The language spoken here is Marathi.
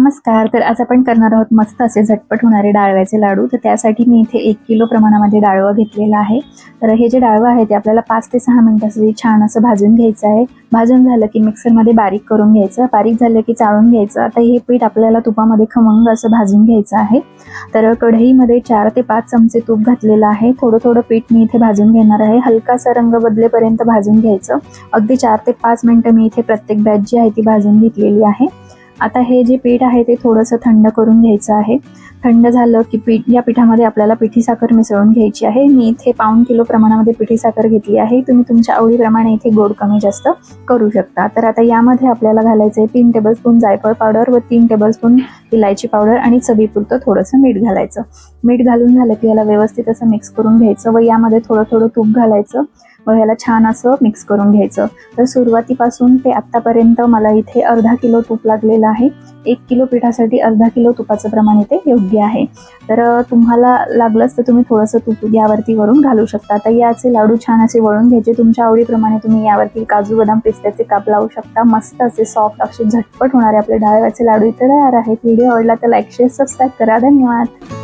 नमस्कार. तर आज आपण करणार आहोत मस्त असे झटपट होणारे डाळव्याचे लाडू. तर त्यासाठी मी इथे 1 किलो प्रमाणामध्ये डाळवं घेतलेलं आहे. तर हे जे डाळवं आहे ते आपल्याला 5 ते 6 मिनिटासाठी छान असं भाजून घ्यायचं आहे. भाजून झालं की मिक्सरमध्ये बारीक करून घ्यायचं. बारीक झालं की चाळून घ्यायचं. आता हे पीठ आपल्याला तुपामध्ये खमंग असं भाजून घ्यायचं आहे. तर कढईमध्ये 4 ते 5 चमचे तूप घातलेलं आहे. थोडं थोडं पीठ मी इथे भाजून घेणार आहे. हलकासा रंग बदलेपर्यंत भाजून घ्यायचं. अगदी 4 ते 5 मिनिटं मी इथे प्रत्येक बॅच जी आहे ती भाजून घेतलेली आहे. आता हे जे पीठ आहे ते थोडंसं थंड करून घ्यायचं आहे. थंड झालं की या पिठामध्ये आपल्याला पिठी साखर मिसळून घ्यायची आहे. मी इथे 1/2 किलो प्रमाणामध्ये पिठी साखर घेतली आहे. तुम्ही तुमच्या आवडीप्रमाणे इथे गोड कमी जास्त करू शकता. तर आता यामध्ये आपल्याला घालायचं आहे 3 टेबलस्पून जायफळ पावडर व 3 टेबलस्पून इलायची पावडर आणि चवीपुरतं थोडंसं मीठ घालायचं. मीठ घालून झालं की याला व्यवस्थित असं मिक्स करून घ्यायचं व यामध्ये थोडं थोडं तूप घालायचं व ह्याला छान असं मिक्स करून घ्यायचं. तर सुरुवातीपासून ते आत्तापर्यंत मला इथे अर्धा किलो तूप लागलेलं आहे. 1 किलो पिठासाठी अर्धा किलो तुपाचं प्रमाण इथे योग्य आहे. तर तुम्हाला लागलंच तर तुम्ही थोडंसं तूप यावरती वरून घालू शकता. तर याचे लाडू छान असे वळून घ्यायचे. तुमच्या आवडीप्रमाणे तुम्ही यावरती काजू बदाम पिस्त्याचे काप लावू शकता. मस्त असे सॉफ्ट असे झटपट होणारे आपले डाळव्याचे लाडू इथे तयार आहेत. व्हिडिओ आवडला तर लाईक शेअर सबस्क्राईब करा. धन्यवाद.